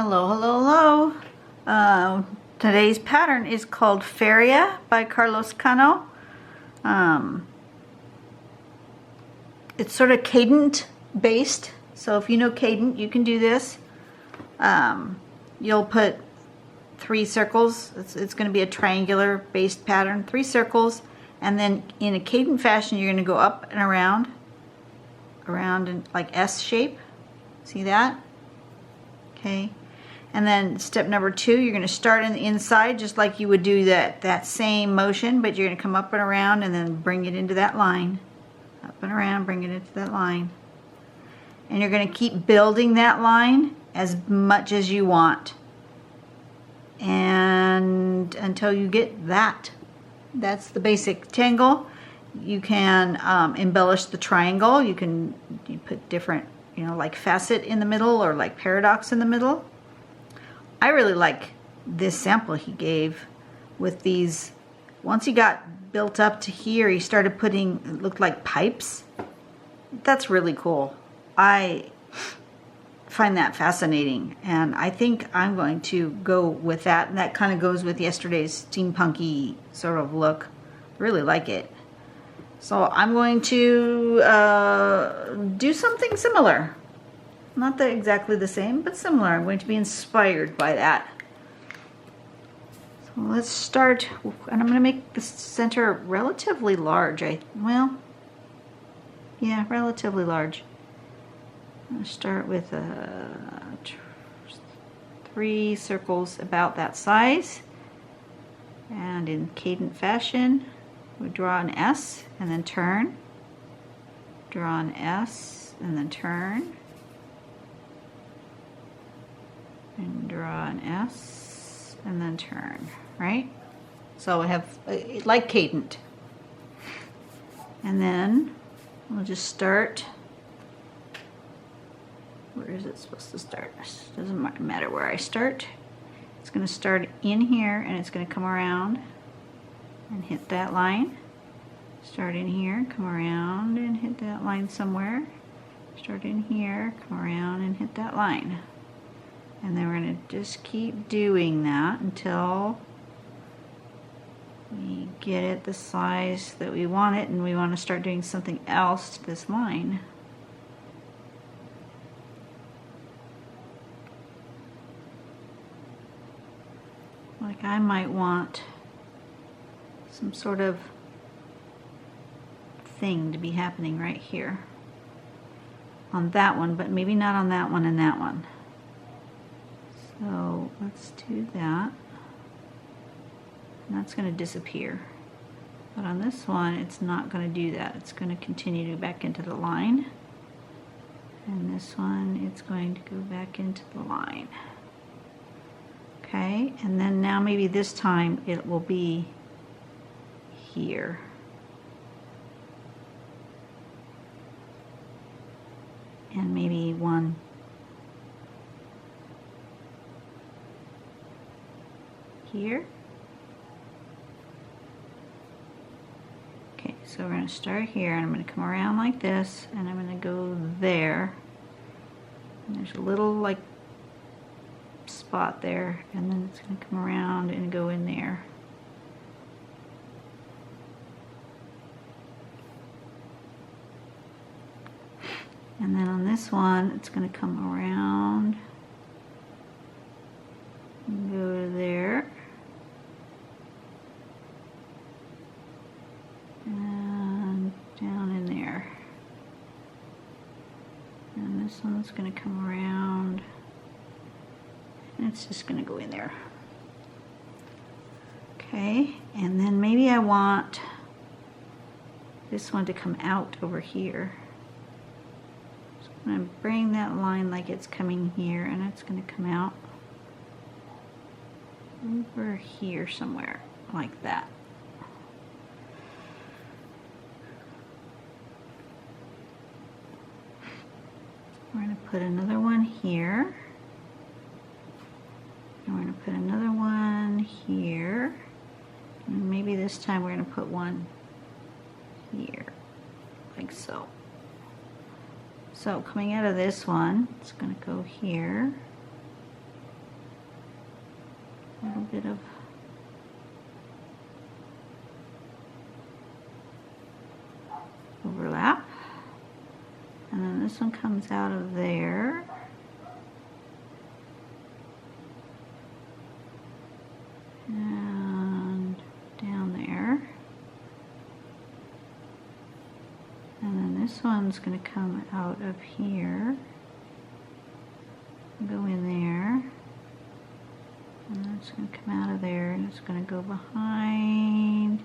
Hello, hello, hello. Today's pattern is called Feria by Carlos Cano. It's sort of cadent based, so if you know cadent, you can do this. You'll put 3 circles. It's going to be a triangular based pattern, 3 circles, and then in a cadent fashion, you're going to go up and around in like S shape. See that? Okay. And then step number 2, you're going to start in the inside just like you would do that same motion, but you're going to come up and around and then bring it into that line. Up and around, bring it into that line. And you're going to keep building that line as much as you want. And until you get that. That's the basic tangle. You can embellish the triangle. You put different, like facet in the middle or like paradox in the middle. I really like this sample he gave with these. Once he got built up to here, he started putting, it looked like pipes. That's really cool. I find that fascinating, and I think I'm going to go with that. And that kind of goes with yesterday's steampunky sort of look. Really like it. So I'm going to do something similar. Not exactly the same, but similar. I'm going to be inspired by that. So let's start, and I'm going to make the center relatively large. Relatively large. I'm going to start with 3 circles about that size. And in cadent fashion, we draw an S and then turn. Draw an S and then turn. And draw an S and then turn, right? So we have like cadent. And then we'll just start. Where is it supposed to start? Doesn't matter where I start. It's going to start in here and it's going to come around and hit that line. Start in here, come around and hit that line somewhere. Start in here, come around and hit that line. And then we're going to just keep doing that until we get it the size that we want it, and we want to start doing something else to this line. Like I might want some sort of thing to be happening right here on that one, but maybe not on that one and that one. So let's do that. And that's going to disappear. But on this one, it's not going to do that. It's going to continue to go back into the line. And this one, it's going to go back into the line. Okay, and then now maybe this time it will be here. And maybe one here. Okay, so we're going to start here, and I'm going to come around like this, and I'm going to go there. And there's a little like spot there, and then it's going to come around and go in there. And then on this one, it's going to come around and go to there. And down in there. And this one's going to come around. And it's just going to go in there. Okay, and then maybe I want this one to come out over here. So I'm going to bring that line like it's coming here, and it's going to come out over here somewhere, like that. We're going to put another one here. And we're going to put another one here. And maybe this time we're going to put one here, like so. So coming out of this one, it's going to go here. bit of overlap. And then this one comes out of there. And down there. And then this one's going to come out of here. Go in there. And then it's going to come out of there and it's going to go behind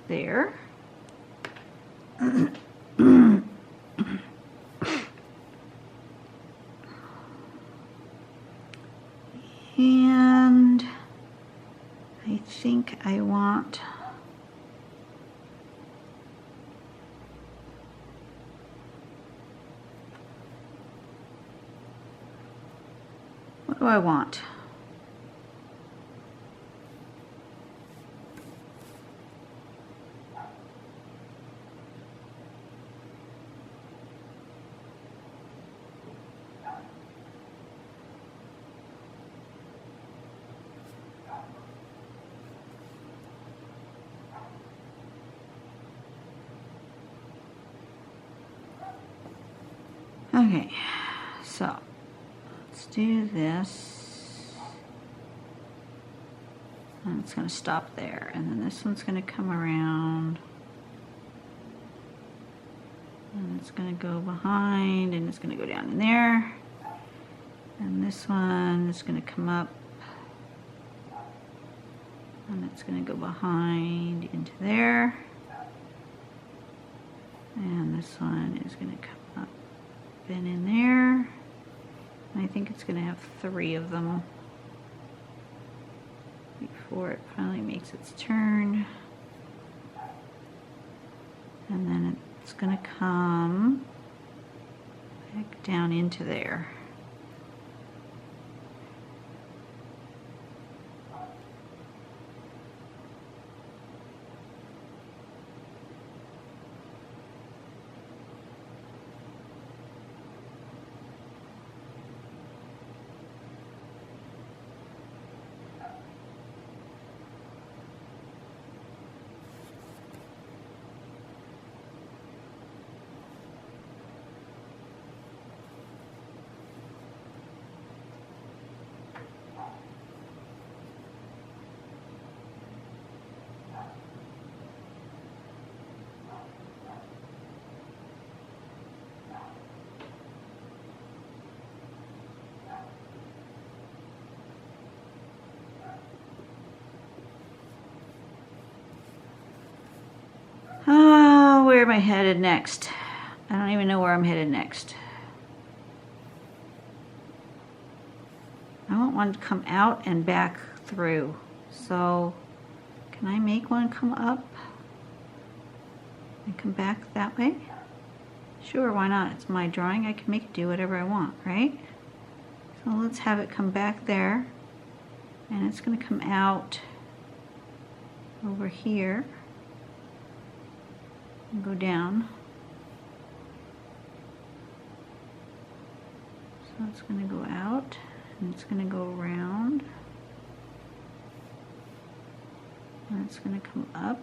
there. And I think I want what do I want? Okay, so let's do this. And it's going to stop there. And then this one's going to come around. And it's going to go behind and it's going to go down in there. And this one is going to come up. And it's going to go behind into there. And this one is going to come up and in there. And I think it's going to have 3 of them before it finally makes its turn. And then it's going to come back down into there. Where am I headed next? I don't even know where I'm headed next. I want one to come out and back through. So can I make one come up and come back that way? Sure, why not? It's my drawing. I can make it do whatever I want, right? So let's have it come back there. And it's going to come out over here. And go down. So it's going to go out and it's going to go around and it's going to come up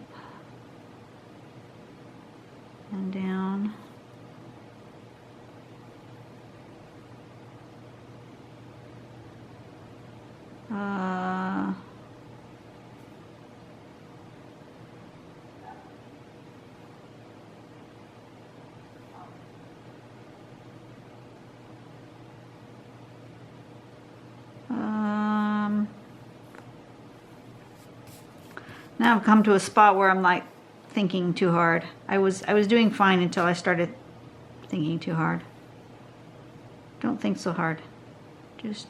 and down now I've come to a spot where I'm like thinking too hard. I was doing fine until I started thinking too hard. Don't think so hard. Just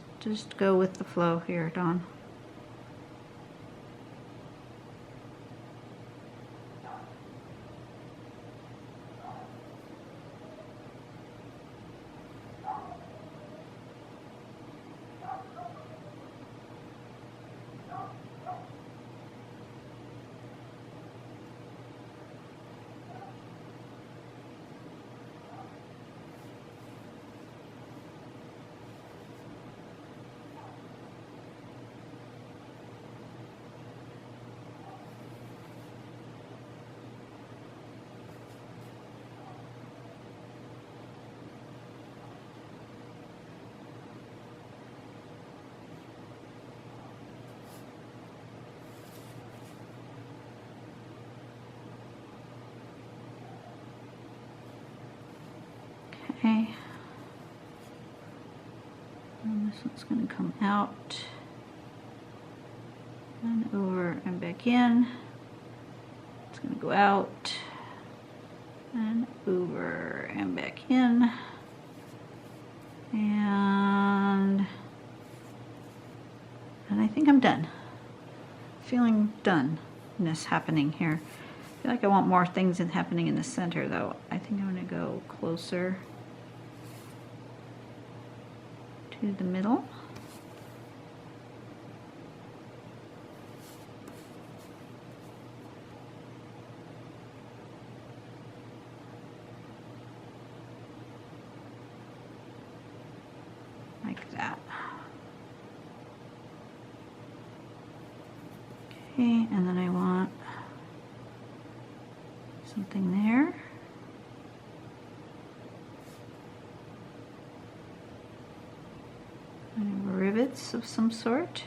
go with the flow here, Dawn. This one's going to come out and over and back in. It's going to go out and over and back in. And I think I'm done. Feeling doneness happening here. I feel like I want more things happening in the center though. I think I'm going to go closer to the middle. Like that. Okay, and then I want something there. And rivets of some sort.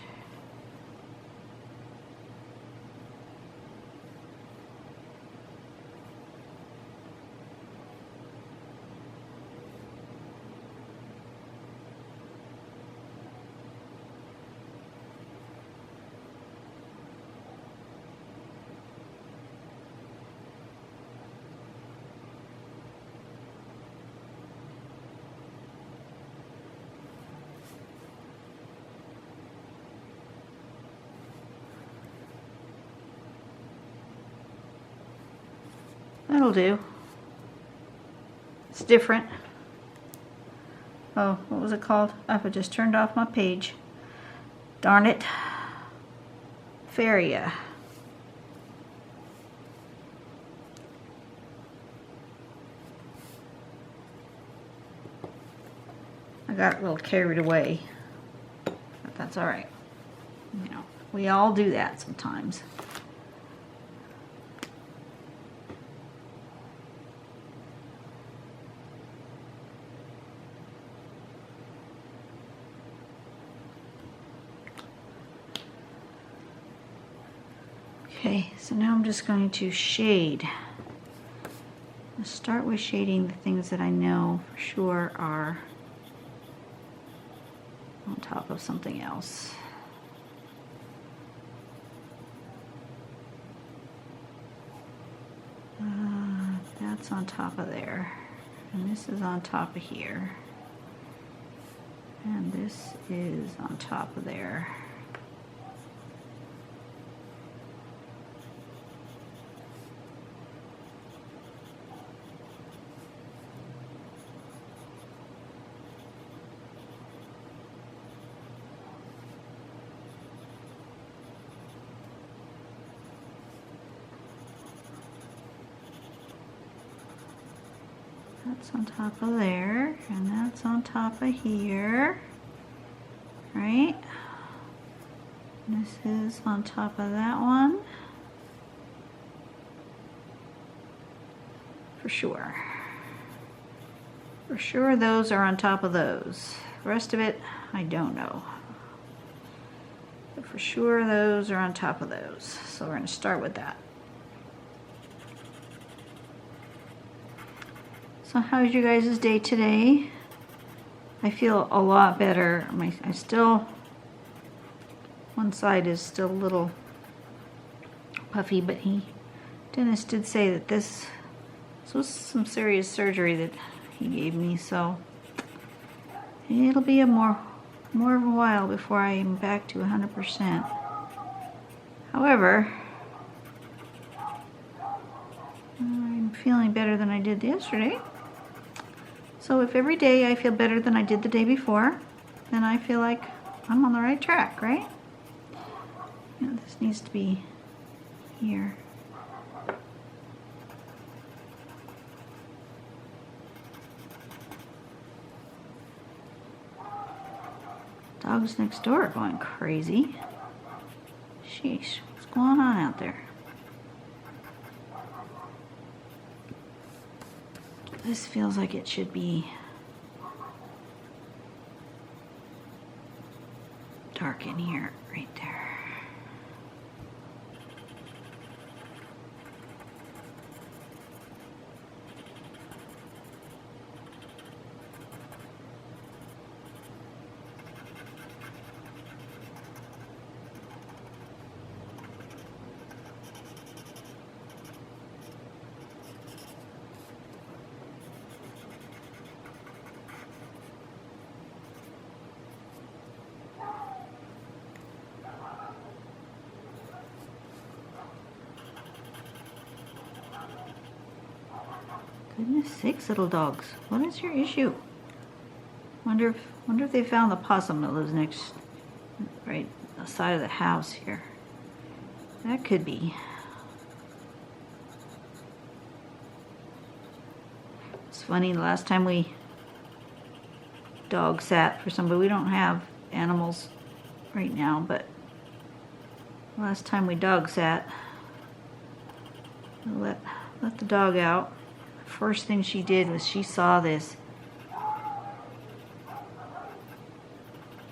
That'll do. It's different. Oh, what was it called? I just turned off my page. Darn it. Feria. I got a little carried away, but that's all right. You know, we all do that sometimes. Okay, so now I'm just going to shade. Let's start with shading the things that I know for sure are on top of something else. That's on top of there, and this is on top of here, and this is on top of there. That's on top of there, and that's on top of here, right? This is on top of that one, for sure. For sure those are on top of those. The rest of it, I don't know. But for sure those are on top of those. So we're going to start with that. So how's you guys' day today? I feel a lot better. I still, one side is still a little puffy, but dentist did say that this was some serious surgery that he gave me, so it'll be more of a while before I am back to 100%. However, I'm feeling better than I did yesterday. So if every day I feel better than I did the day before, then I feel like I'm on the right track, right? Yeah, this needs to be here. Dogs next door are going crazy. Sheesh, what's going on out there? This feels like it should be dark in here, right there. Goodness sakes, little dogs. What is your issue? Wonder if they found the possum that lives next, right outside of the house here. That could be. It's funny, the last time we dog sat for somebody, we don't have animals right now, but last time we dog sat, let the dog out. First thing she did was she saw this.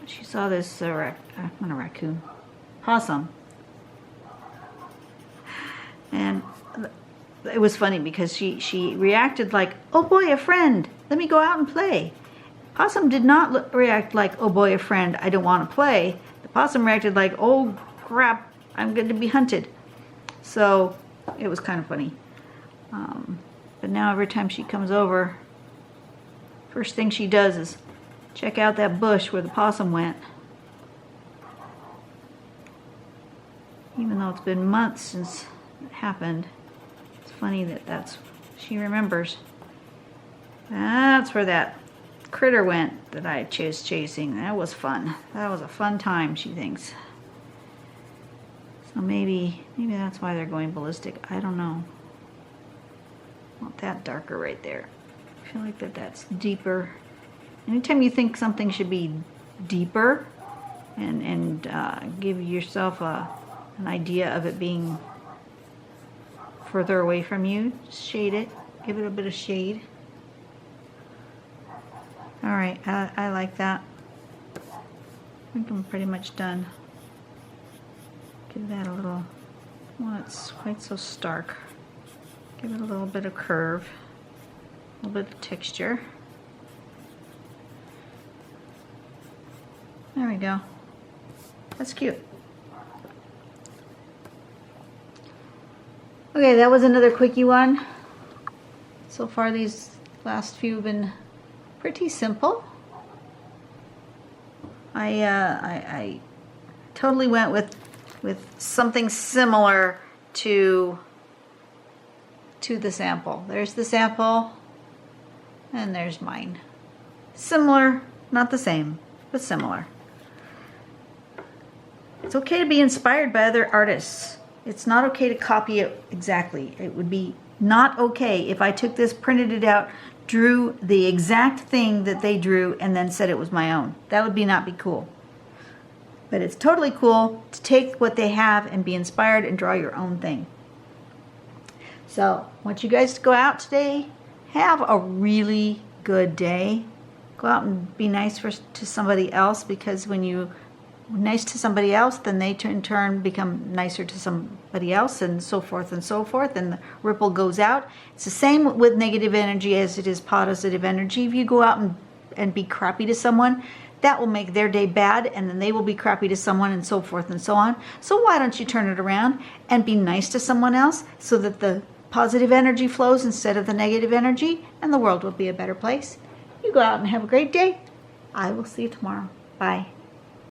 She saw this not a raccoon, possum, and it was funny because she reacted like, "Oh boy, a friend! Let me go out and play." Possum did not react like, "Oh boy, a friend! I don't want to play." The possum reacted like, "Oh crap! I'm going to be hunted." So it was kind of funny. But now every time she comes over, first thing she does is check out that bush where the possum went. Even though it's been months since it happened, it's funny that she remembers. That's where that critter went that I chose chasing. That was fun. That was a fun time, she thinks. So maybe that's why they're going ballistic. I don't know. I want that darker right there. I feel like that's deeper. Anytime you think something should be deeper and give yourself an idea of it being further away from you, just shade it. Give it a bit of shade. All right, I like that. I think I'm pretty much done. Give that a little, well, it's quite so stark. Give it a little bit of curve, a little bit of texture. There we go. That's cute. Okay, that was another quickie one. So far these last few have been pretty simple. I totally went with something similar to the sample. There's the sample and there's mine. Similar, not the same, but similar. It's okay to be inspired by other artists. It's not okay to copy it exactly. It would be not okay if I took this, printed it out, drew the exact thing that they drew, and then said it was my own. That would not be cool. But it's totally cool to take what they have and be inspired and draw your own thing. So, I want you guys to go out today. Have a really good day. Go out and be nice to somebody else, because when you're nice to somebody else, then they in turn become nicer to somebody else, and so forth, and the ripple goes out. It's the same with negative energy as it is positive energy. If you go out and be crappy to someone, that will make their day bad, and then they will be crappy to someone, and so forth and so on. So why don't you turn it around and be nice to someone else, so that the positive energy flows instead of the negative energy, and the world will be a better place. You go out and have a great day. I will see you tomorrow. Bye.